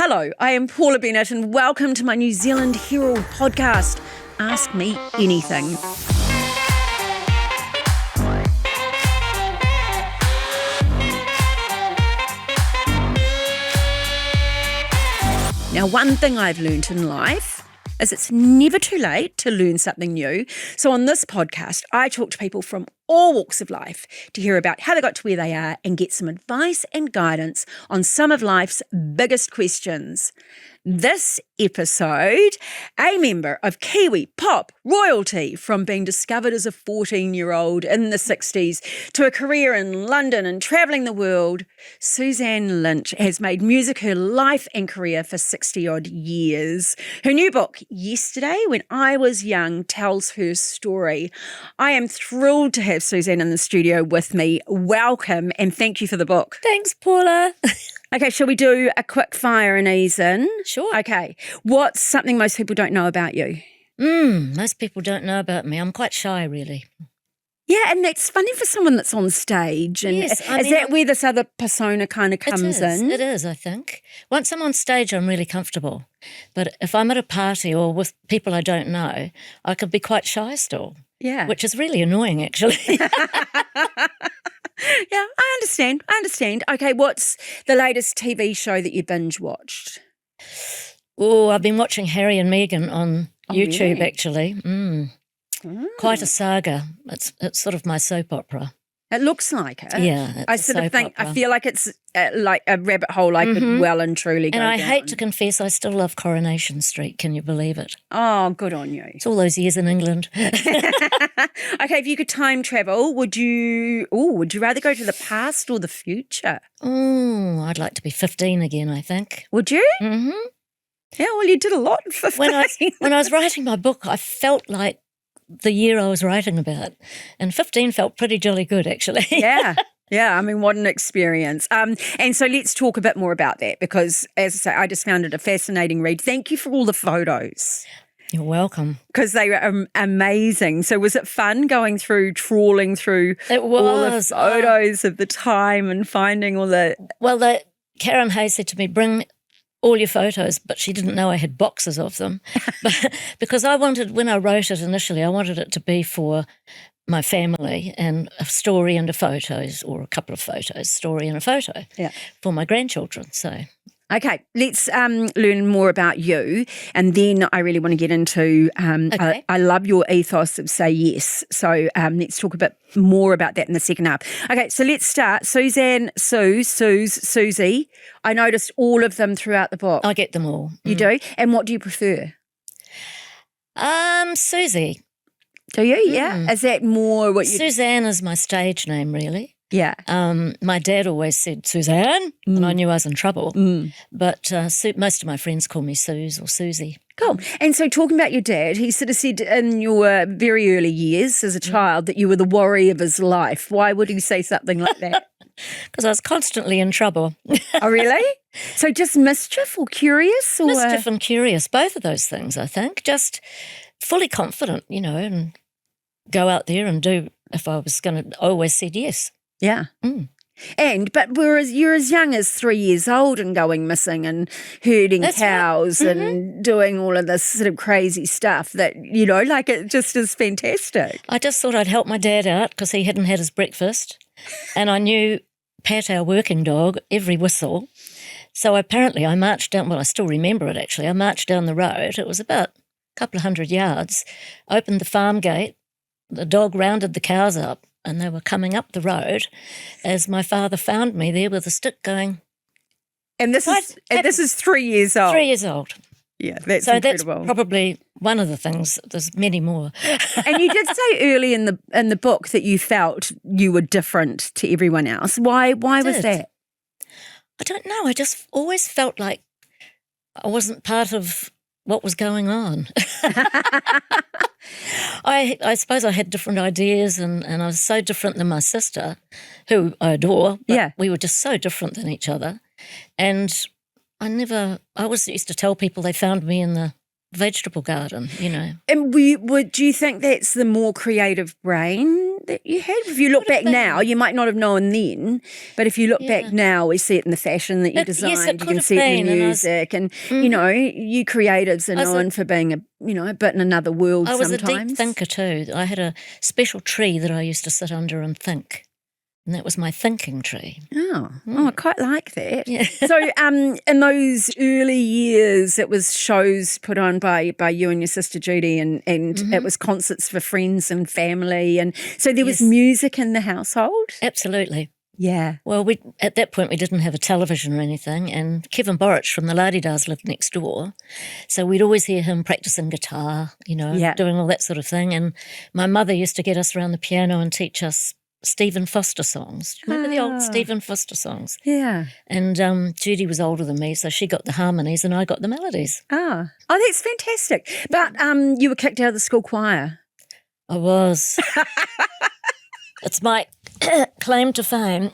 Hello, I am Paula Bennett and welcome to my New Zealand Herald podcast, Ask Me Anything. Now, one thing I've learnt in life is it's never too late to learn something new. So on this podcast, I talk to people from all walks of life to hear about how they got to where they are and get some advice and guidance on some of life's biggest questions. This episode, a member of Kiwi pop royalty, from being discovered as a 14-year-old in the 60s to a career in London and travelling the world, Suzanne Lynch has made music her life and career for 60-odd years. Her new book, Yesterday When I Was Young, tells her story. I am thrilled to have Suzanne in the studio with me. Welcome and thank you for the book. Thanks, Paula. Okay, shall we do a quick fire and ease in? Sure. Okay. What's something most people don't know about you? Most people don't know about me. I'm quite shy, really. Yeah, and that's funny for someone that's on stage. And Yes, is that where this other persona kind of comes in? It is, I think. Once I'm on stage, I'm really comfortable. But if I'm at a party or with people I don't know, I could be quite shy still. Yeah. Which is really annoying, actually. Yeah, I understand. Okay, what's the latest TV show that you binge watched? Oh, I've been watching Harry and Meghan on YouTube, really? Actually. Quite a saga. It's sort of my soap opera. It looks like it. Yeah, I sort of think, I feel like it's like a rabbit hole I could well and truly go And I down. hate to confess, I still love Coronation Street. Can you believe it? Oh, good on you. It's all those years in England. Okay, if you could time travel, would you rather go to the past or the future? Oh, I'd like to be 15 again, I think. Would you? Mm-hmm. Yeah, well, you did a lot in 15. When I was writing my book, I felt like the year I was writing about. And 15 felt pretty jolly good, actually. Yeah. I mean, what an experience. And so let's talk a bit more about that because, as I say, I just found it a fascinating read. Thank you for all the photos. You're welcome. Because they were amazing. So was it fun trawling through It was. all the photos of the time and finding all the... Well, Karen Hayes said to me, bring all your photos, but she didn't know I had boxes of them. Because when I wrote it initially, I wanted it to be for my family and a story and a photos, or a couple of photos, story and a photo for my grandchildren. So... Okay, let's learn more about you, and then I really want to get into, Okay. I love your ethos of say yes, so let's talk a bit more about that in the second half. Okay, so let's start. Suzanne, Susie, I noticed all of them throughout the book. I get them all. You do? And what do you prefer? Susie. Do you? Yeah. Is that more what you... Suzanne is my stage name, really. Yeah. My dad always said Suzanne, and I knew I was in trouble. But most of my friends call me Suze or Susie. Cool. And so talking about your dad, he sort of said in your very early years as a child that you were the worry of his life. Why would he say something like that? Because I was constantly in trouble. Oh, really? So just mischief or curious? Or... Mischief and curious, both of those things, I think. Just fully confident, and go out there and do, if I was going to, I always said yes. Yeah. But whereas you're as young as 3 years old and going missing and herding cows and doing all of this sort of crazy stuff that, like it just is fantastic. I just thought I'd help my dad out because he hadn't had his breakfast. And I knew Pat, our working dog, every whistle. So apparently I marched down, well, I still remember it actually. I marched down the road. It was about a couple of 100 yards, opened the farm gate. The dog rounded the cows up. And they were coming up the road as my father found me there with a stick going. And this is 3 years old. 3 years old. Yeah, that's so incredible. That's probably one of the things. There's many more. And you did say early in the book that you felt you were different to everyone else. Why was that? I don't know. I just always felt like I wasn't part of what was going on. I suppose I had different ideas and I was so different than my sister, who I adore. But we were just so different than each other. And I always used to tell people they found me in the vegetable garden, And do you think that's the more creative brain that you had? If you look back now, you might not have known then, but if you look back now, we see it in the fashion that you designed. Yes, it you could can have see it in been, the music, and you know, you creatives are known for being a bit in another world. I was sometimes. a deep thinker too. I had a special tree that I used to sit under and think. And that was my thinking tree. Oh, I quite like that. Yeah. So in those early years, it was shows put on by you and your sister Judy, and it was concerts for friends and family. And so there was music in the household? Absolutely. Yeah. Well, at that point we didn't have a television or anything, and Kevin Borich from the La-Di-Dahs lived next door. So we'd always hear him practicing guitar, doing all that sort of thing. And my mother used to get us around the piano and teach us Stephen Foster songs. Do you remember the old Stephen Foster songs? Yeah. And Judy was older than me, so she got the harmonies and I got the melodies. Oh, that's fantastic. But you were kicked out of the school choir. I was. It's my claim to fame.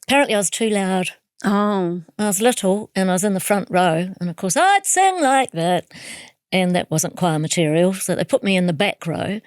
Apparently I was too loud. Oh. I was little and I was in the front row, and of course I'd sing like that. And that wasn't choir material, so they put me in the back row,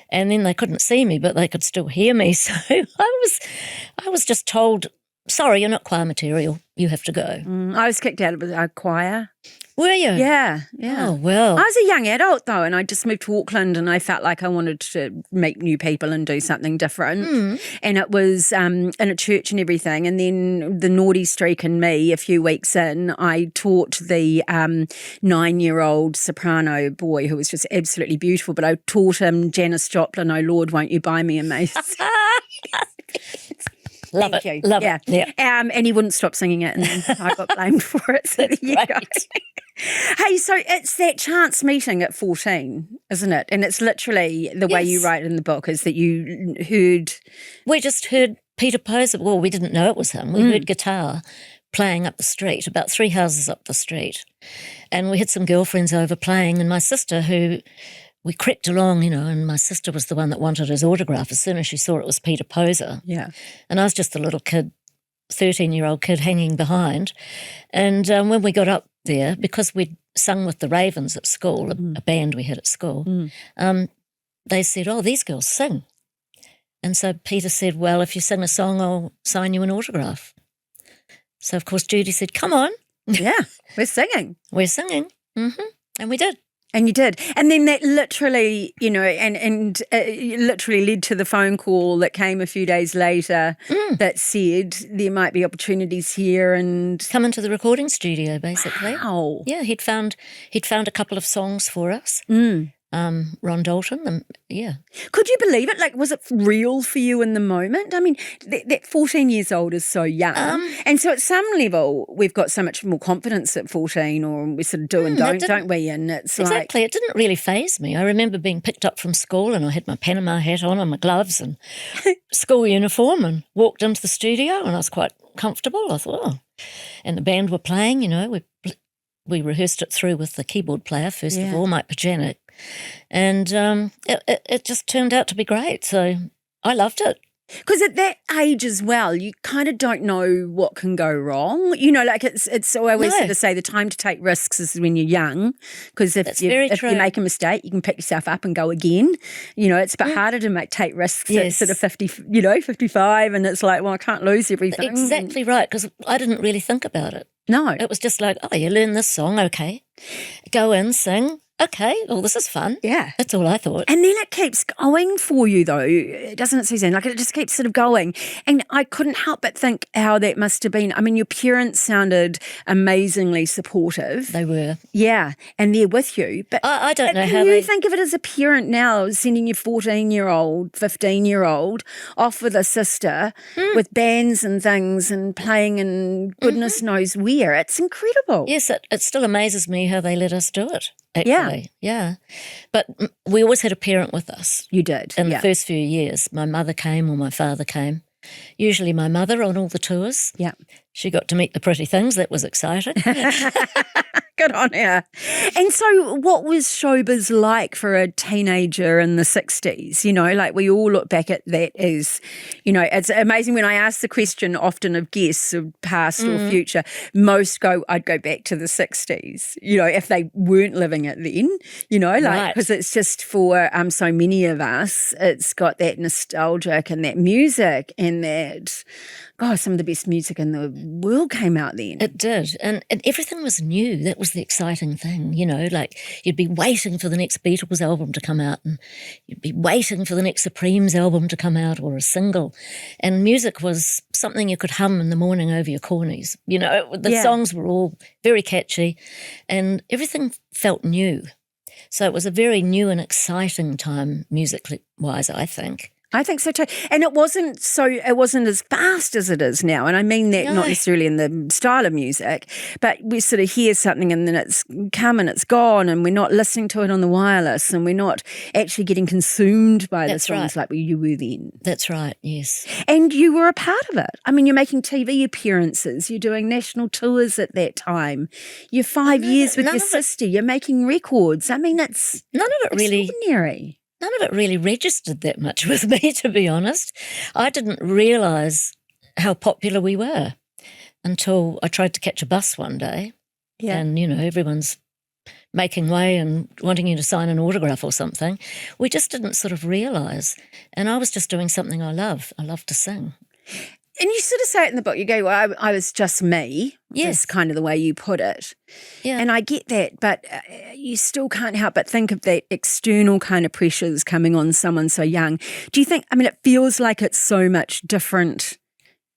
and then they couldn't see me, but they could still hear me. So I was just told, sorry, you're not choir material, you have to go. I was kicked out of a choir. Were you? Yeah. Oh, well. I was a young adult, though, and I just moved to Auckland, and I felt like I wanted to meet new people and do something different. And it was in a church and everything. And then the naughty streak in me, a few weeks in, I taught the 9-year-old soprano boy, who was just absolutely beautiful, but I taught him Janis Joplin, "Oh Lord, won't you buy me a mace?" Love Thank it. you. Love it. Yeah. And he wouldn't stop singing it, and I got blamed for it. So there you go. Hey, so it's that chance meeting at 14, isn't it? And it's literally the way you write in the book is that you heard... We just heard Peter Poser. Well, we didn't know it was him. We heard guitar playing up the street, about 3 houses up the street. And we had some girlfriends over playing, and my sister, who... We crept along, and my sister was the one that wanted his autograph as soon as she saw it was Peter Poser. Yeah. And I was just a little kid, 13-year-old kid hanging behind. And when we got up there, because we'd sung with the Ravens at school, a band we had at school, they said, oh, these girls sing. And so Peter said, well, if you sing a song, I'll sign you an autograph. So, of course, Judy said, come on. Yeah, we're singing. We're singing. And we did. And you did. And then that literally, and literally led to the phone call that came a few days later that said there might be opportunities here and... Come into the recording studio, basically. Wow. Yeah, he'd found a couple of songs for us. Ron Dalton, yeah. Could you believe it? Like, was it real for you in the moment? I mean, that 14 years old is so young. And so at some level, we've got so much more confidence at 14, or we sort of do and don't we? And it's exactly. It didn't really faze me. I remember being picked up from school and I had my Panama hat on and my gloves and school uniform and walked into the studio and I was quite comfortable. I thought, oh. And the band were playing, we rehearsed it through with the keyboard player, first of all, Mike Pajanik. And it just turned out to be great. So I loved it. Because at that age as well, you kind of don't know what can go wrong. Like it's I always sort of say the time to take risks is when you're young. Because if you make a mistake, you can pick yourself up and go again. It's a bit harder to take risks at sort of 50, 55, and it's like, well, I can't lose everything. Exactly right, because I didn't really think about it. No. It was just like, oh, you learn this song, okay. Go in, sing. Okay, well, this is fun. Yeah. That's all I thought. And then it keeps going for you, though, doesn't it, Suzanne? Like, it just keeps sort of going. And I couldn't help but think how that must have been. I mean, your parents sounded amazingly supportive. They were. Yeah, and they're with you. But I don't know how Can you think of it as a parent now, sending your 14-year-old, 15-year-old off with a sister with bands and things and playing in goodness knows where? It's incredible. Yes, it still amazes me how they let us do it. Actually. Yeah. But we always had a parent with us. You did. In the first few years. My mother came or my father came. Usually my mother on all the tours. Yeah. She got to meet the pretty things. That was exciting. Good on her. And so what was showbiz like for a teenager in the 60s? You know, like we all look back at that as, you know, it's amazing when I ask the question often of guests of past or future, most I'd go back to the 60s, you know, if they weren't living it then, you know, like, because it's just for so many of us, it's got that nostalgic and that music and that, God, some of the best music in the world came out then. It did. And everything was new. That was the exciting thing, you know, like you'd be waiting for the next Beatles album to come out and you'd be waiting for the next Supremes album to come out or a single. And music was something you could hum in the morning over your cornies. You know, the songs were all very catchy and everything felt new. So it was a very new and exciting time musically-wise, I think. I think so too. And it wasn't as fast as it is now. And I mean that not necessarily in the style of music, but we sort of hear something and then it's come and it's gone and we're not listening to it on the wireless and we're not actually getting consumed by the songs like you were then. That's right, yes. And you were a part of it. I mean, you're making TV appearances, you're doing national tours at that time. You're 5 years with your sister, you're making records. I mean, that's extraordinary. None of it really registered that much with me, to be honest. I didn't realise how popular we were until I tried to catch a bus one day. Yeah. And, you know, everyone's making way and wanting you to sign an autograph or something. We just didn't sort of realise. And I was just doing something I love. I love to sing. And you sort of say it in the book. You go, well, I was just me. Yes. Is kind of the way you put it. Yeah. And I get that, but you still can't help but think of that external kind of pressures coming on someone so young. Do you think, I mean, it feels like it's so much different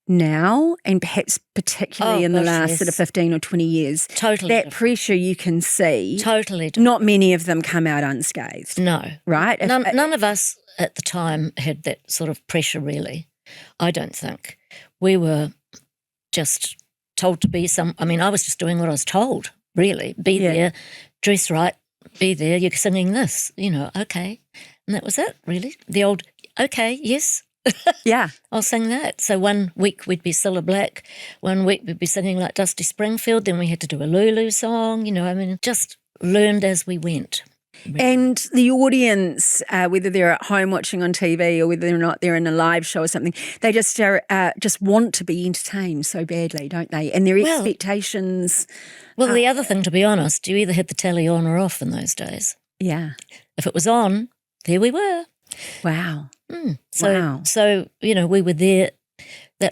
now and perhaps particularly in the last sort of 15 or 20 years. Totally That different. pressure you can see. Totally different. Not many of them come out unscathed. No. Right? None of us at the time had that sort of pressure, really. I don't think. We were just told to be I was just doing what I was told, really. Be there, dress right, be there, you're singing this, you know, okay. And that was it, really. The old, okay, yes. Yeah. I'll sing that. So 1 week we'd be Cilla Black, 1 week we'd be singing like Dusty Springfield, then we had to do a Lulu song, you know, I mean, just learned as we went. And the audience, whether they're at home watching on TV or whether or not they're in a live show or something, they just want to be entertained so badly, don't they? And their expectations. Well, the other thing, to be honest, you either had the telly on or off in those days. Yeah. If it was on, there we were. Wow. So, you know, we were there.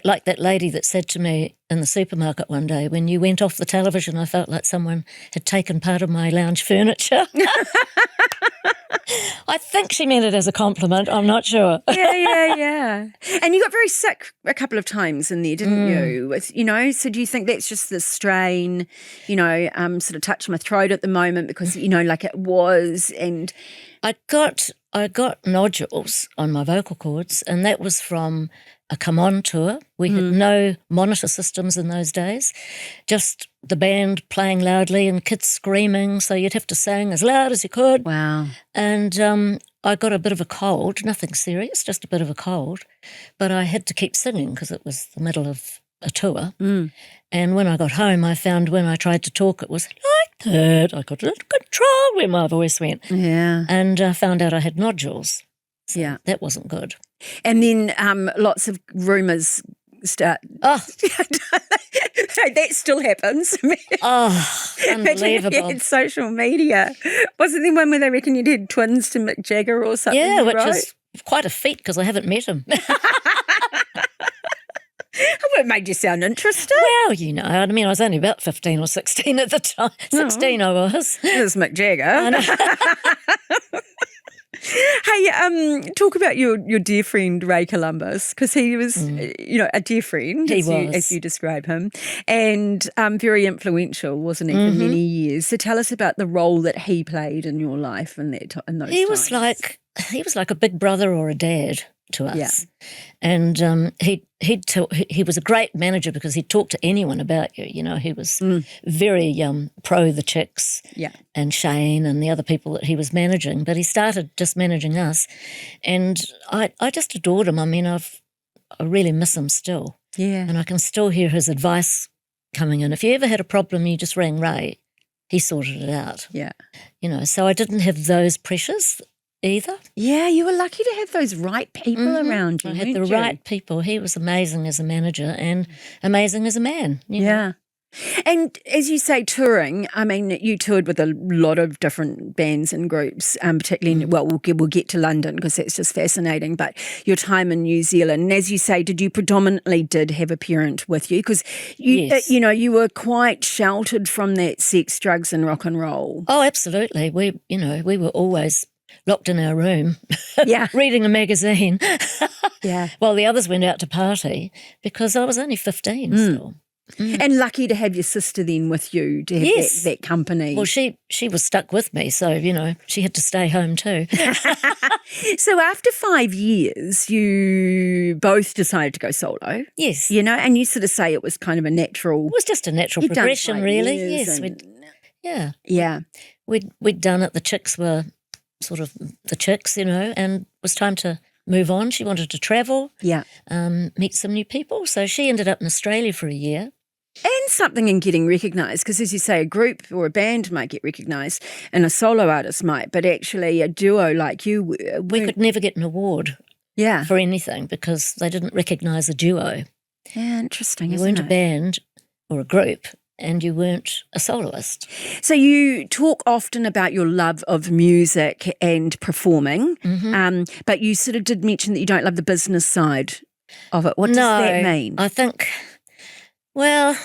Like that lady that said to me in the supermarket one day, when you went off the television, I felt like someone had taken part of my lounge furniture. I think she meant it as a compliment. I'm not sure. Yeah. And you got very sick a couple of times in there, didn't you? You know, so do you think that's just the strain, you know, sort of touching my throat at the moment because, you know, like it was and... I got nodules on my vocal cords and that was from a come on tour. We had no monitor systems in those days, just the band playing loudly and kids screaming, so you'd have to sing as loud as you could. Wow. And I got a bit of a cold, nothing serious, just a bit of a cold, but I had to keep singing because it was the middle of a tour. And when I got home, I found when I tried to talk, it was like that. I couldn't control where my voice went. Yeah. And I found out I had nodules. So yeah. That wasn't good. And then lots of rumours start. Oh. That still happens. Oh, unbelievable. It's social media. Wasn't there one where they reckon you'd had twins to Mick Jagger or something? Yeah, which is quite a feat because I haven't met him. Well, it made you sound interested. Well, you know, I mean, I was only about 15 or 16 at the time. 16 I was. It was Mick Jagger. I know. Hey, talk about your dear friend Ray Columbus, because he was, you know, a dear friend, as you describe him, and very influential, wasn't he, for many years. So tell us about the role that he played in your life in those times. He was like a big brother or a dad to us. Yeah. And he was a great manager because he'd talk to anyone about you. You know, he was very pro the Chicks and Shane and the other people that he was managing. But he started just managing us, and I just adored him. I mean, I really miss him still. Yeah, and I can still hear his advice coming in. If you ever had a problem, you just rang Ray, he sorted it out. Yeah. So I didn't have those pressures either. Yeah, you were lucky to have those right people around you. I had weren't the you? right people. He was amazing as a manager and amazing as a man. Yeah. And as you say, touring, I mean, you toured with a lot of different bands and groups, particularly, we'll get to London because that's just fascinating, but your time in New Zealand, and as you say, you predominantly did have a parent with you because, Yes. You were quite sheltered from that sex, drugs and rock and roll. Oh, absolutely. We were always locked in our room, Yeah. reading a magazine. Yeah. While the others went out to party because I was only 15 still. And lucky to have your sister then with you to have that company. Well, she was stuck with me, so, she had to stay home too. So after 5 years, you both decided to go solo. Yes. And you sort of say it was kind of a natural... It was just a natural You'd done progression, 5 really. years Yes. Yeah. We'd done it. The chicks were sort of the chicks, and it was time to move on. She wanted to travel, meet some new people. So she ended up in Australia for a year. And something in getting recognised, because as you say, a group or a band might get recognised and a solo artist might, but actually a duo like you were... We could never get an award for anything because they didn't recognise a duo. Yeah, interesting, You weren't a band or a group and you weren't a soloist. So you talk often about your love of music and performing, but you sort of did mention that you don't love the business side of it. What does that mean? I think... Well,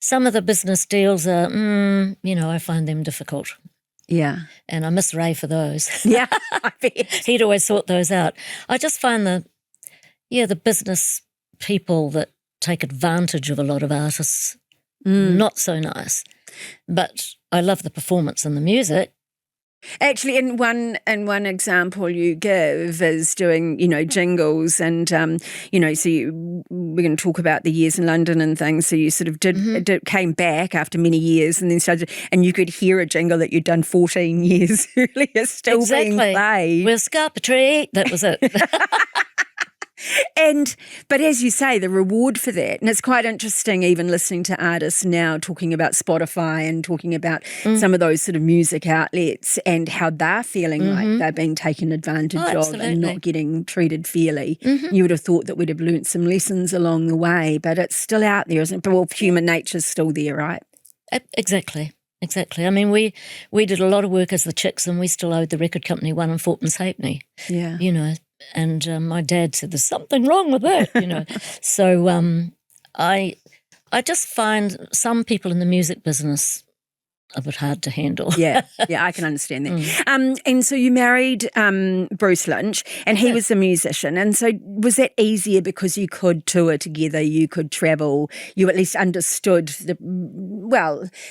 some of the business deals are, I find them difficult. Yeah. And I miss Ray for those. Yeah, I bet. He'd always sort those out. I just find the business people that take advantage of a lot of artists not so nice. But I love the performance and the music. Actually, in one example you give is doing, jingles and, so we're going to talk about the years in London and things. So you sort of came back after many years and then started, and you could hear a jingle that you'd done 14 years earlier still being played. We'll scarp a tree. That was it. But as you say, the reward for that, and it's quite interesting even listening to artists now talking about Spotify and talking about some of those sort of music outlets and how they're feeling like they're being taken advantage of and not getting treated fairly. You would have thought that we'd have learnt some lessons along the way, but it's still out there, isn't it? But well, human nature's still there, right? Exactly. I mean, we did a lot of work as the Chicks and we still owed the record company one in Fortman's Halfpenny. Yeah. And my dad said, there's something wrong with that, So I just find some people in the music business a bit hard to handle. Yeah, I can understand that. And so you married Bruce Lynch, and he was a musician. And so was that easier because you could tour together, you could travel, you at least understood the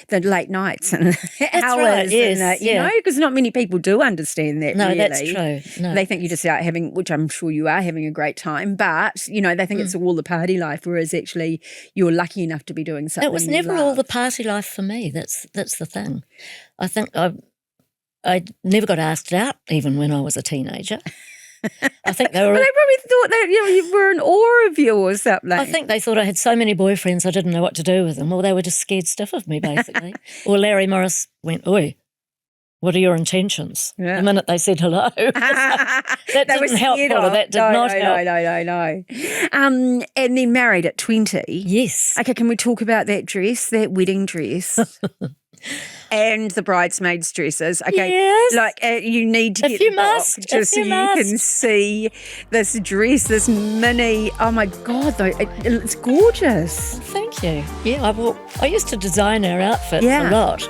late nights and hours? Right, yes, and, because not many people do understand that. No, really. that's true. No. They think you're just out having, which I'm sure you are, having a great time, but, they think it's all the party life, whereas actually you're lucky enough to be doing something. It was never all the party life for me. That's the thing. I think I never got asked out even when I was a teenager. I think they were. Well, they probably thought that you were in awe of you or something. I think they thought I had so many boyfriends I didn't know what to do with them. Or they were just scared stiff of me, basically. Or Larry Morris went, "Oi, what are your intentions?" Yeah. The minute they said hello. That didn't help, Paula. That did not help. No. And then married at 20. Yes. Okay, can we talk about that dress, that wedding dress? And the bridesmaids' dresses. Okay, yes. You need to get the box just so you can see this dress, this mini. Oh my God, though, it's gorgeous. Thank you. Yeah, I used to design our outfits a lot,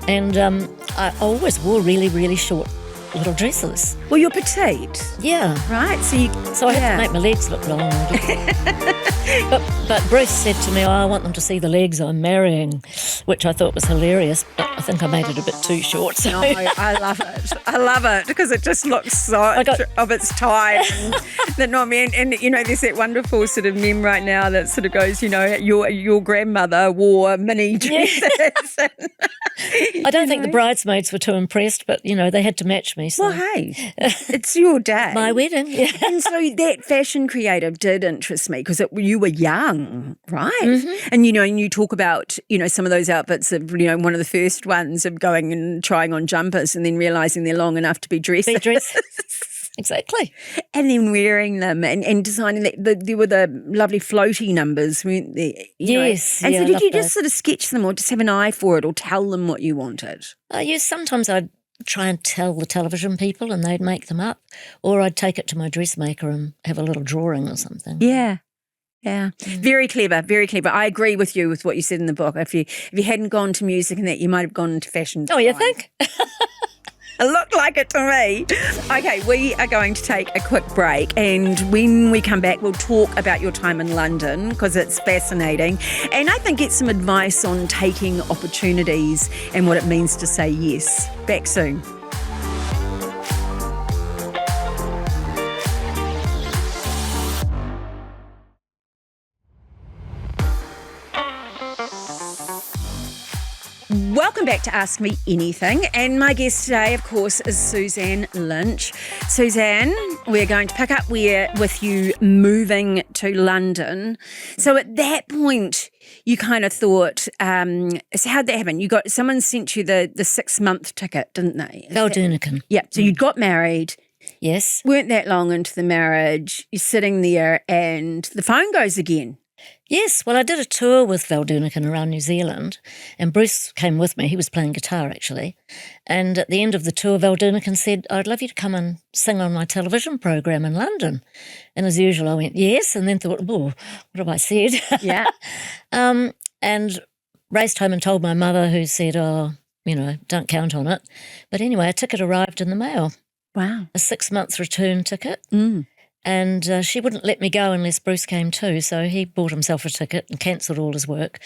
and I always wore really, really short little dresses. Well, you're petite. Yeah. Right? So I have to make my legs look long. But Bruce said to me, I want them to see the legs I'm marrying, which I thought was hilarious, but I think I made it a bit too short. So. No, I love it. I love it because it just looks so of its time. And there's that wonderful sort of meme right now that sort of goes, your grandmother wore mini dresses. I don't think the bridesmaids were too impressed, but, they had to match me. me. So Well, hey, it's your day. my wedding, yeah. And so that fashion creative did interest me because you were young, right? Mm-hmm. And, and you talk about, some of those outfits of, one of the first ones of going and trying on jumpers and then realising they're long enough to be dresses. Exactly. And then wearing them and designing that. There were the lovely floaty numbers, weren't there? Yes. And yeah, so I did love you just those. sort of sketch them or just have an eye for it or tell them what you wanted? Yes, sometimes I'd try and tell the television people and they'd make them up, or I'd take it to my dressmaker and have a little drawing or something. Yeah. Yeah, very clever, very clever. I agree with you with what you said in the book. If you hadn't gone to music and that, you might have gone into fashion. Oh, you think? It looked like it to me. Okay, we are going to take a quick break, and when we come back, we'll talk about your time in London because it's fascinating, and I think get some advice on taking opportunities and what it means to say yes. Back soon. Welcome back to Ask Me Anything, and my guest today, of course, is Suzanne Lynch. Suzanne, we're going to pick up with you moving to London. So at that point, you kind of thought, so how'd that happen? Someone sent you the 6-month ticket, didn't they? Valdunican. Yeah, so you got married. Yes. Weren't that long into the marriage. You're sitting there and the phone goes again. Yes, well, I did a tour with Valdunican around New Zealand, and Bruce came with me. He was playing guitar, actually. And at the end of the tour, Valdunican said, I'd love you to come and sing on my television program in London. And as usual, I went, yes, and then thought, oh, what have I said? Yeah. And raced home and told my mother, who said, don't count on it. But anyway, a ticket arrived in the mail. Wow. A 6-month return ticket. Mm. And she wouldn't let me go unless Bruce came too. So he bought himself a ticket and cancelled all his work.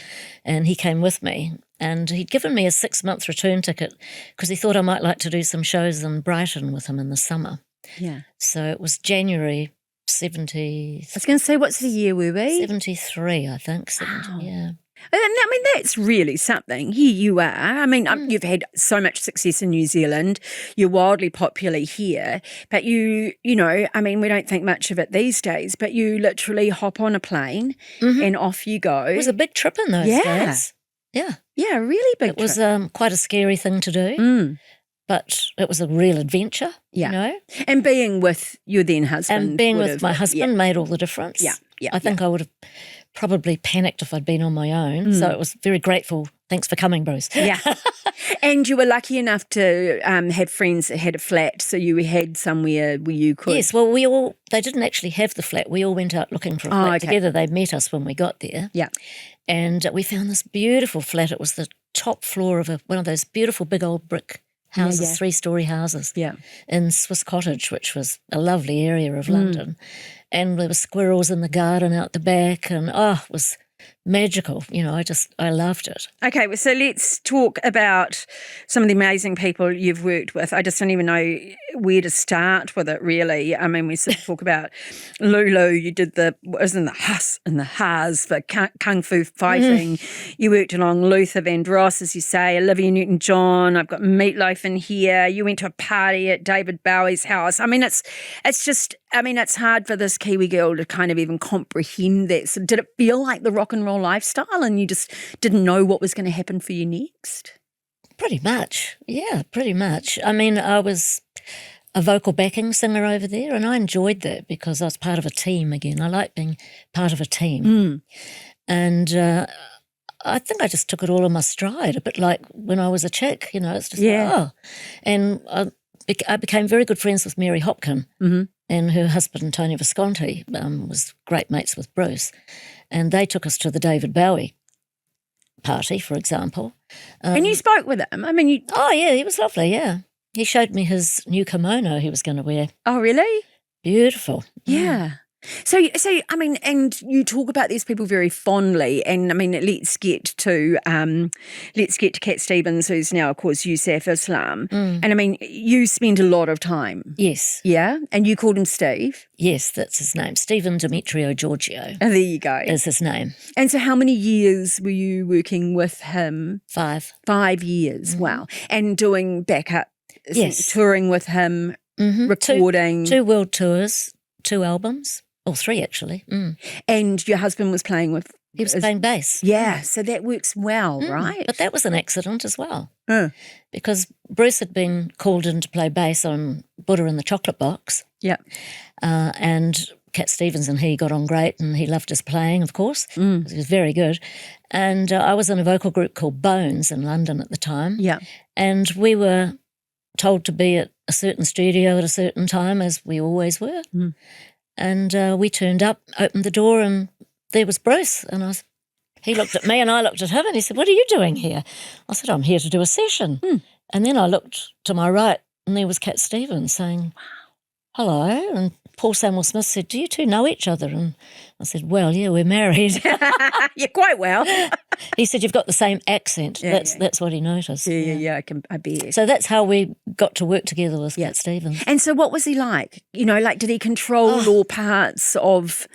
And he came with me. And he'd given me a 6-month return ticket because he thought I might like to do some shows in Brighton with him in the summer. Yeah. So it was January 70. I was going to say, what's the year were we? 73, I think. 70, Wow. yeah. I mean, that's really something. Here you are. I mean, you've had so much success in New Zealand. You're wildly popular here. But we don't think much of it these days, but you literally hop on a plane and off you go. It was a big trip in those days. Yeah. Yeah, a really big trip. It was quite a scary thing to do. But it was a real adventure, And being with your then husband. And being with my husband made all the difference. Yeah. I think I would have probably panicked if I'd been on my own. So it was very grateful. Thanks for coming, Bruce. Yeah. And you were lucky enough to have friends that had a flat, so you had somewhere where you could. Yes, well, they didn't actually have the flat. We all went out looking for a flat together. They met us when we got there. Yeah. And we found this beautiful flat. It was the top floor of one of those beautiful big old brick houses, 3-story houses in Swiss Cottage, which was a lovely area of London. And there were squirrels in the garden out the back, and it was magical. I loved it. Okay, well, so let's talk about some of the amazing people you've worked with. I just don't even know where to start with it, really. I mean, we sort of talk about Lulu. You did the Huss and the Haas for Kung Fu fighting. You worked along Luther Vandross, as you say, Olivia Newton-John. I've got Meatloaf in here. You went to a party at David Bowie's house. I mean, it's hard for this Kiwi girl to kind of even comprehend that. So did it feel like the rock and roll lifestyle and you just didn't know what was going to happen for you next? Pretty much. Yeah, pretty much. I mean, I was a vocal backing singer over there and I enjoyed that because I was part of a team again. I like being part of a team. And I think I just took it all in my stride, a bit like when I was a chick, it's just And I became very good friends with Mary Hopkin and her husband, Tony Visconti, was great mates with Bruce. And they took us to the David Bowie party, for example. And you spoke with him? I mean, Oh, yeah, he was lovely, yeah. He showed me his new kimono he was going to wear. Oh, really? Beautiful. Yeah. So I mean, and you talk about these people very fondly, and I mean, let's get to Cat Stevens, who's now, of course, Yusuf Islam, and I mean, you spend a lot of time. Yes. Yeah, and you called him Steve. Yes, that's his name. Stephen Demetrio Giorgio. Oh, there you go. Is his name. And so, how many years were you working with him? 5. 5 years. Wow. And doing backup Yes. touring with him, recording. Two world tours, 2 albums, or 3 actually. And your husband was playing with... He was playing bass. Yeah, so that works well, right? But that was an accident as well. Because Bruce had been called in to play bass on Buddha and the Chocolate Box. Yeah. And Cat Stevens and he got on great, and he loved his playing, of course. He was very good. And I was in a vocal group called Bones in London at the time. Yeah. And we were told to be at a certain studio at a certain time, as we always were. And we turned up, opened the door, and there was Bruce. And he looked at me and I looked at him, and he said, "What are you doing here?" I said, "I'm here to do a session." And then I looked to my right, and there was Cat Stevens saying, "Hello." And Paul Samuel Smith said, "Do you two know each other?" And I said, "Well, yeah, we're married." Yeah, quite well. He said, "You've got the same accent." That's what he noticed. Yeah, I bet. So that's how we got to work together with Cat Stevens. And so what was he like? Did he control all parts of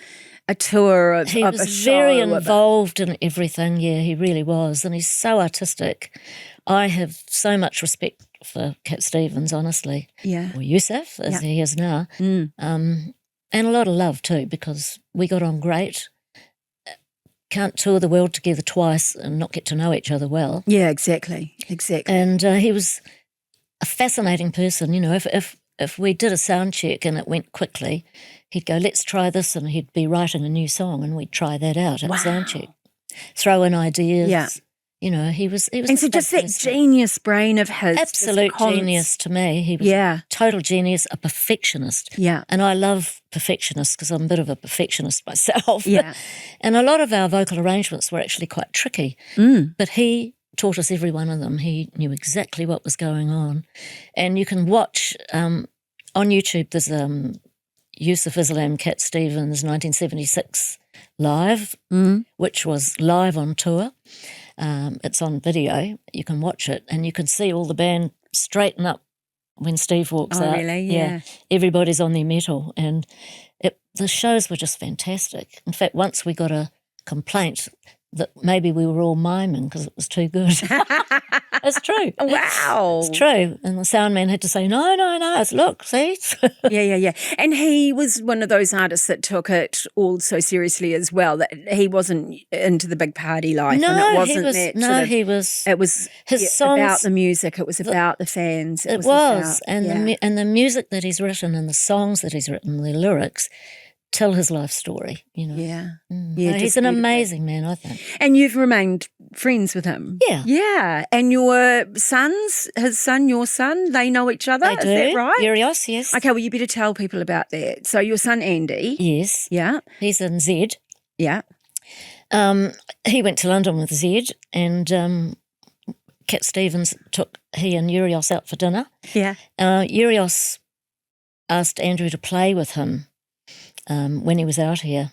a tour, of a show? He was very involved in everything. Yeah, he really was. And he's so artistic. I have so much respect for Cat Stevens, honestly. Yeah. Or Yusuf, as he is now. And a lot of love too, because we got on great. Can't tour the world together twice and not get to know each other well. Yeah, exactly. And he was a fascinating person. If we did a sound check and it went quickly, he'd go, "Let's try this," and he'd be writing a new song, and we'd try that out at sound check. Throw in ideas. Yeah. He was. And so just that genius brain of his. Absolute genius to me. He was a total genius, a perfectionist. Yeah. And I love perfectionists because I'm a bit of a perfectionist myself. Yeah. And a lot of our vocal arrangements were actually quite tricky. But he taught us every one of them. He knew exactly what was going on. And you can watch on YouTube, there's Yusuf Islam, Cat Stevens, 1976 live, which was live on tour. It's on video. You can watch it, and you can see all the band straighten up when Steve walks out. Oh, really? Yeah. Everybody's on their mettle, and the shows were just fantastic. In fact, once we got a complaint that maybe we were all miming because it was too good. It's true. Wow. It's true. And the sound man had to say, no, it's, look, see? Yeah. And he was one of those artists that took it all so seriously as well, that he wasn't into the big party life. No, and it wasn't he was. It was his songs, about the music. It was about the fans. It was. And the music that he's written and the songs that he's written, the lyrics, tell his life story, Yeah. Yeah, he's an amazing man, I think. And you've remained friends with him. Yeah. Yeah. And your sons, your son, they know each other? They do. Is that right? Urios, yes. Okay, well, you better tell people about that. So your son, Andy. Yes. Yeah. He's in Z. Yeah. He went to London with Z, and Cat Stevens took he and Urios out for dinner. Yeah. Urios asked Andrew to play with him when he was out here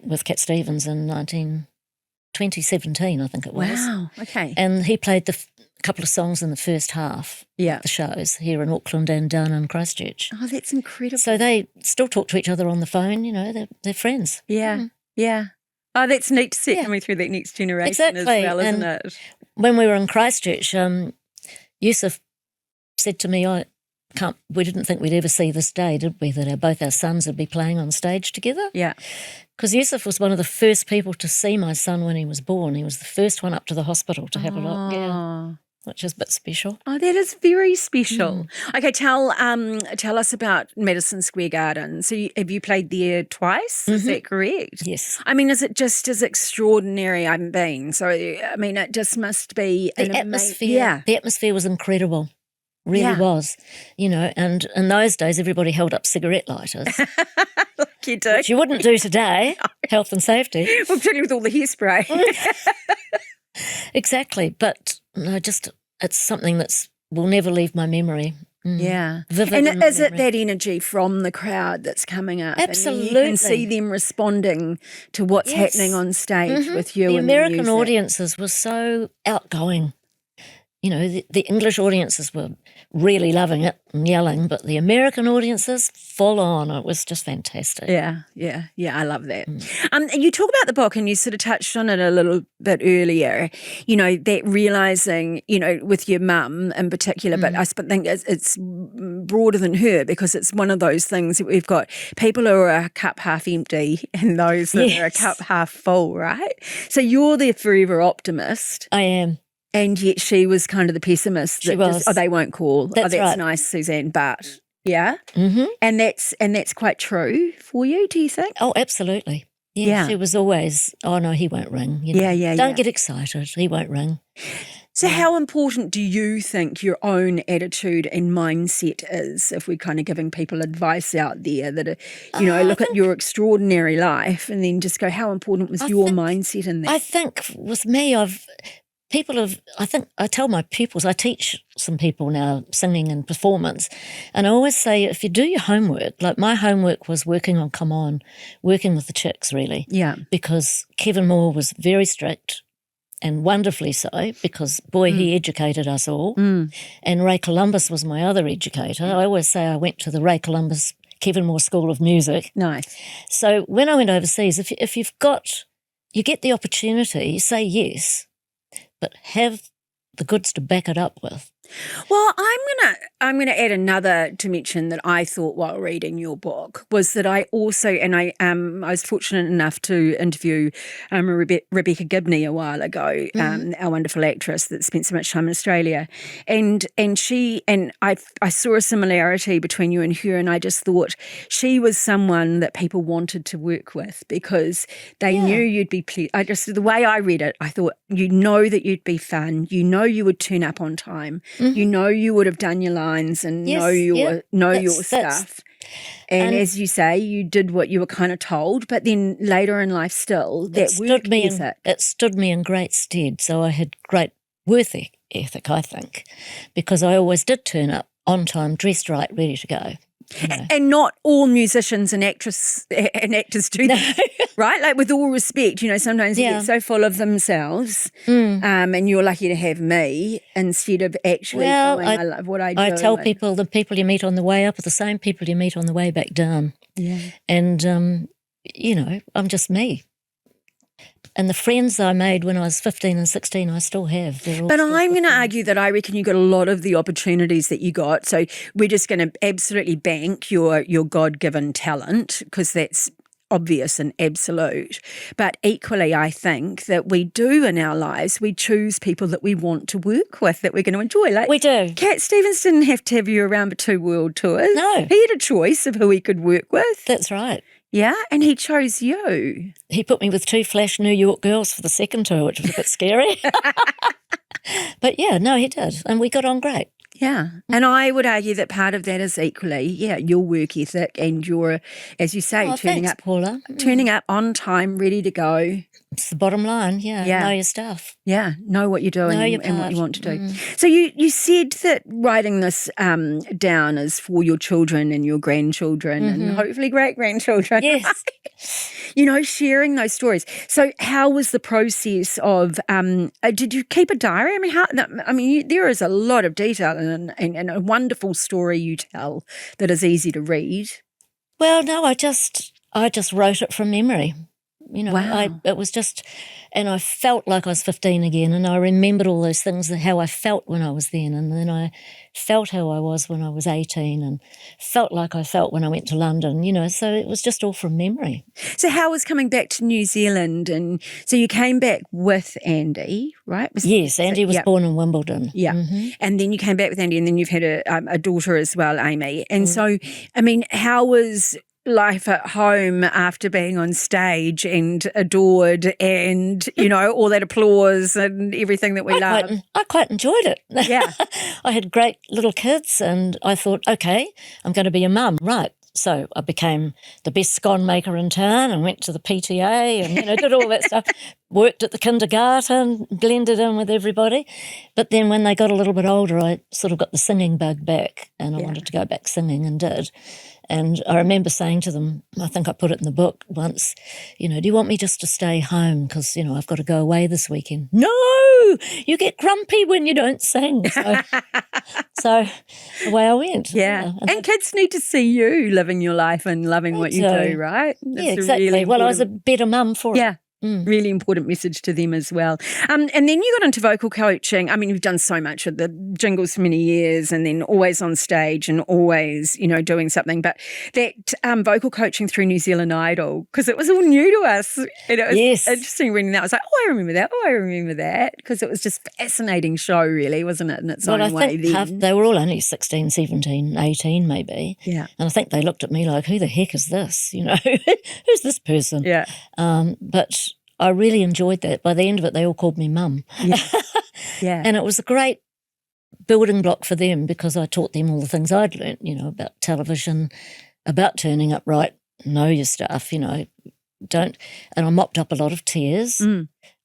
with Cat Stevens in 2017, I think it was. Wow, okay. And he played a couple of songs in the first half of the shows here in Auckland and down in Christchurch. Oh, that's incredible. So they still talk to each other on the phone, they're friends. Yeah, yeah. Oh, that's neat to see it coming through that next generation as well, isn't it? When we were in Christchurch, Yusuf said to me, we didn't think we'd ever see this day, did we, that both our sons would be playing on stage together? Yeah. Because Yusuf was one of the first people to see my son when he was born. He was the first one up to the hospital to have a look. Yeah. Which is a bit special. Oh, that is very special. Okay, tell us about Madison Square Garden. So have you played there twice? Is that correct? Yes. I mean, is it just as extraordinary? I've been. So, I mean, it just must be the atmosphere. Yeah. The atmosphere was incredible. Really was, and in those days everybody held up cigarette lighters. Like you do. Which you wouldn't do today, health and safety. Well, particularly with all the hairspray. Exactly, but it's something that will never leave my memory. Yeah. Vivid and is it that energy from the crowd that's coming up? Absolutely. And you can see them responding to what's happening on stage with you. The and American the music. audiences were so outgoing. the English audiences were really loving it and yelling, but the American audiences, full on. It was just fantastic. Yeah. I love that. And you talk about the book, and you sort of touched on it a little bit earlier, that realising, with your mum in particular, but I think it's broader than her, because it's one of those things that we've got people who are a cup half empty and those that are a cup half full, right? So you're the forever optimist. I am. And yet she was kind of the pessimist. She was. They won't call. That's that's right. nice, Suzanne, but yeah. Mm-hmm. And that's quite true for you, do you think? Oh, absolutely. Yeah. She was always, oh no, he won't ring. Don't get excited. He won't ring. So how important do you think your own attitude and mindset is, if we're kind of giving people advice out there that, look at your extraordinary life and then just go, how important was your mindset in that? I think with me, I tell my pupils, I teach some people now singing and performance, and I always say, if you do your homework, like my homework was working on Come On, working with the chicks really. Yeah. Because Kevin Moore was very strict, and wonderfully so, because, boy, he educated us all. And Ray Columbus was my other educator. I always say I went to the Ray Columbus Kevin Moore School of Music. Nice. So when I went overseas, if you get the opportunity, say yes, but have the goods to back it up with. Well, I'm gonna add another dimension that I thought while reading your book was that I also, and I was fortunate enough to interview Rebecca Gibney a while ago, our wonderful actress that spent so much time in Australia, and I saw a similarity between you and her, and I just thought she was someone that people wanted to work with because they knew you'd be. The way I read it, I thought that you'd be fun, you would turn up on time. You would have done your lines and know your stuff. And as you say, you did what you were kind of told, but then later in life still, that work ethic. It stood me in great stead. So I had great work ethic, I think, because I always did turn up on time, dressed right, ready to go. And not all musicians and actors do that, right? Like, with all respect, sometimes they get so full of themselves, and you're lucky to have me instead of actually going, I love what I do. I tell people the people you meet on the way up are the same people you meet on the way back down. Yeah. And, I'm just me. And the friends I made when I was 15 and 16, I still have. But I'm going to argue that I reckon you got a lot of the opportunities that you got. So we're just going to absolutely bank your God-given talent, because that's obvious and absolute. But equally, I think that we do in our lives, we choose people that we want to work with, that we're going to enjoy. Like, we do. Cat Stevens didn't have to have you around for 2 world tours. No. He had a choice of who he could work with. That's right. Yeah, and he chose you. He put me with 2 flash New York girls for the second tour, which was a bit scary. But yeah, no, he did. And we got on great. Yeah. And I would argue that part of that is equally, your work ethic and your, as you say, turning up, Paula. Turning up on time, ready to go. It's the bottom line, know your stuff. Yeah, know what you're doing and what you want to do. So you said that writing this down is for your children and your grandchildren and hopefully great-grandchildren. Yes. Sharing those stories. So how was the process of, did you keep a diary? There is a lot of detail and a wonderful story you tell that is easy to read. Well, no, I just wrote it from memory. Wow. It was just, and I felt like I was 15 again, and I remembered all those things, how I felt when I was then, and then I felt how I was when I was 18 and felt like I felt when I went to London, so it was just all from memory. So how was coming back to New Zealand? And so you came back with Andy, right? Yes, Andy was born in Wimbledon. Yeah. And then you came back with Andy, and then you've had a daughter as well, Amy. And so, how was life at home after being on stage and adored and, all that applause and everything that we love? I quite enjoyed it. Yeah. I had great little kids, and I thought, okay, I'm going to be a mum, right? So I became the best scone maker in town and went to the PTA and, did all that stuff. worked at the kindergarten, blended in with everybody. But then when they got a little bit older, I sort of got the singing bug back, and I wanted to go back singing and did. And I remember saying to them, I think I put it in the book once, do you want me just to stay home because, I've got to go away this weekend? No, you get grumpy when you don't sing. So away I went. Yeah. And kids need to see you living your life and loving what you do, right? Yeah, exactly. Well, I was a better mum for it. Yeah. Really important message to them as well. And then you got into vocal coaching. I mean, you've done so much of the jingles for many years and then always on stage and always, doing something. But that vocal coaching through New Zealand Idol, because it was all new to us. And it was interesting reading that. I was like, I remember that. I remember that. Because it was just a fascinating show, really, wasn't it, in its own way then? They were all only 16, 17, 18 maybe. Yeah. And I think they looked at me like, who the heck is this? Who's this person? Yeah. But I really enjoyed that. By the end of it, they all called me Mum. Yeah. Yeah. And it was a great building block for them because I taught them all the things I'd learnt, about television, about turning up right, know your stuff, don't. And I mopped up a lot of tears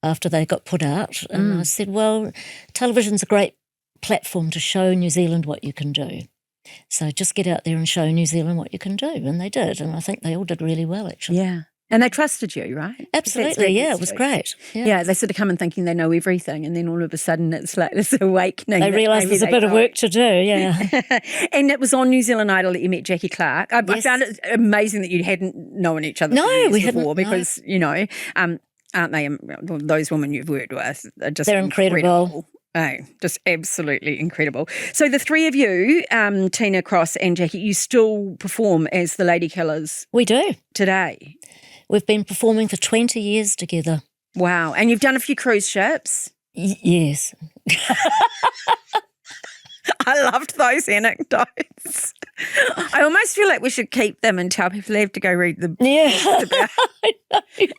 after they got put out. And I said, well, television's a great platform to show New Zealand what you can do. So just get out there and show New Zealand what you can do. And they did. And I think they all did really well, actually. Yeah. And they trusted you, right? Absolutely, yeah, it was great. Yeah, they sort of come in thinking they know everything, and then all of a sudden it's like this awakening. They realise there's a bit of work to do, yeah. And it was on New Zealand Idol that you met Jackie Clark. I found it amazing that you hadn't known each other before because, aren't they, those women you've worked with are just They're incredible. Oh, just absolutely incredible. So the three of you, Tina, Cross and Jackie, you still perform as the Lady Killers? We do. Today? We've been performing for 20 years together. Wow. And you've done a few cruise ships? Yes. I loved those anecdotes. I almost feel like we should keep them and tell people they have to go read the books about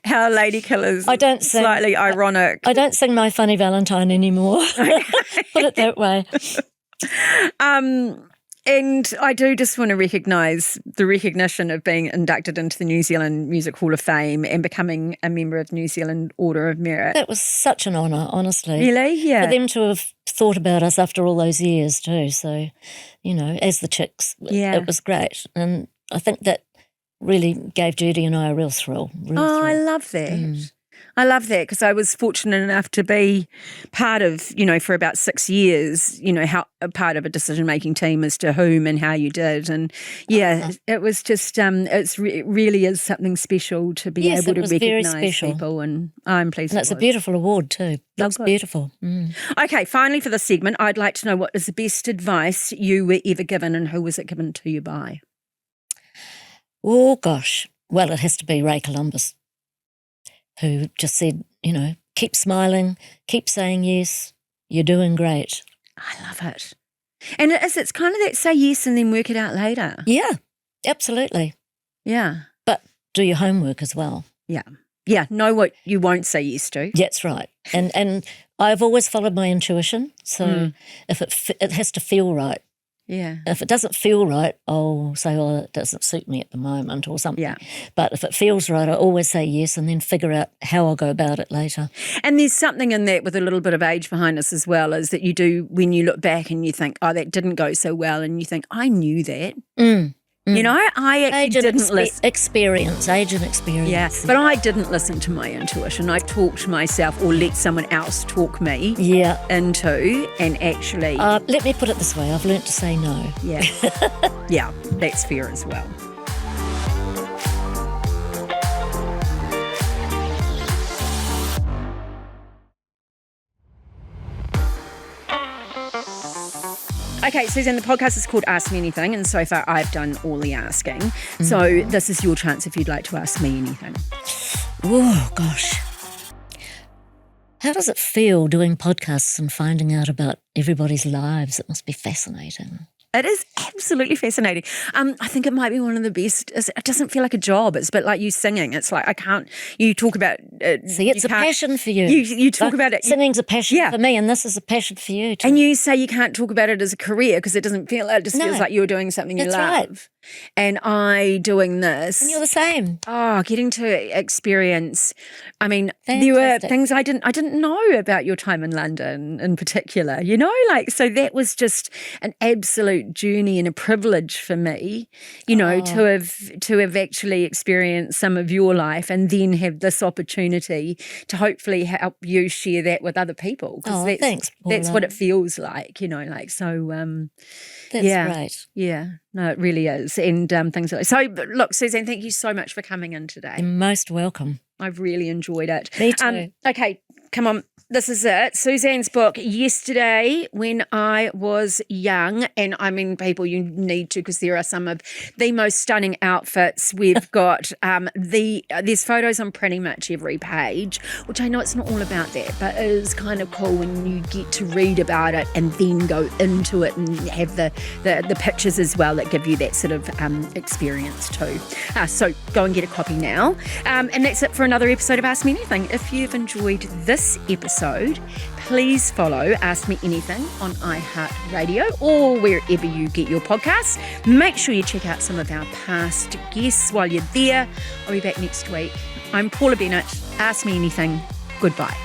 how Lady Killers slightly ironic. I don't sing My Funny Valentine anymore. Put it that way. And I do just want to recognise the recognition of being inducted into the New Zealand Music Hall of Fame and becoming a member of New Zealand Order of Merit. That was such an honour, honestly. Really? Yeah. For them to have thought about us after all those years too. So, as the chicks, it was great. And I think that really gave Judy and I a real thrill. I love that. I love that because I was fortunate enough to be part of, for about 6 years, how a part of a decision-making team as to whom and how you did. And, it was just, it really is something special to be able to recognise people, and I'm pleased. And it's a beautiful award too. Looks beautiful. Okay, finally for this segment, I'd like to know what is the best advice you were ever given and who was it given to you by? Oh, gosh. Well, it has to be Ray Columbus, who just said, keep smiling, keep saying yes, you're doing great. I love it. And it's kind of that say yes and then work it out later. Yeah, absolutely. Yeah. But do your homework as well. Yeah. Yeah, know what you won't say yes to. That's right. And I've always followed my intuition, so if it has to feel right. Yeah. If it doesn't feel right, I'll say, it doesn't suit me at the moment or something. Yeah. But if it feels right, I always say yes and then figure out how I'll go about it later. And there's something in that with a little bit of age behind us as well, is that you do when you look back and you think, that didn't go so well, and you think, I knew that. I actually didn't listen. Age and experience. Yeah, but I didn't listen to my intuition. I talked myself or let someone else talk me into, and actually... let me put it this way, I've learnt to say no. Yeah, yeah, that's fair as well. Okay, Suzanne, the podcast is called Ask Me Anything, and so far I've done all the asking. So this is your chance if you'd like to ask me anything. Oh, gosh. How does it feel doing podcasts and finding out about everybody's lives? It must be fascinating. It is absolutely fascinating. I think it might be one of the best. It doesn't feel like a job. It's a bit like you singing. It's like you talk about it. See, it's a passion for you. You talk about it. Singing's a passion for me, and this is a passion for you too. And you say you can't talk about it as a career because it doesn't feel. It just feels like you're doing something you love. Right. And I doing this. And you're the same. Oh, getting to experience. I mean, there were Fantastic. things I didn't know about your time in London in particular, so that was just an absolute journey and a privilege for me, to have actually experienced some of your life and then have this opportunity to hopefully help you share that with other people. Because Thanks, that's Paula. what it feels like, so. That's yeah. great. Yeah, no, it really is. And things like that. So, look, Suzanne, thank you so much for coming in today. You're most welcome. I've really enjoyed it. Me too. Okay, come on. This is it. Suzanne's book, Yesterday When I Was Young. And I mean, people, you need to, because there are some of the most stunning outfits. We've got there's photos on pretty much every page, which I know it's not all about that, but it is kind of cool when you get to read about it and then go into it and have the pictures as well that give you that sort of experience too. So go and get a copy now. And that's it for another episode of Ask Me Anything. If you've enjoyed this episode, please follow Ask Me Anything on iHeartRadio or wherever you get your podcasts. Make sure you check out some of our past guests while you're there. I'll be back next week. I'm Paula Bennett. Ask Me Anything. Goodbye.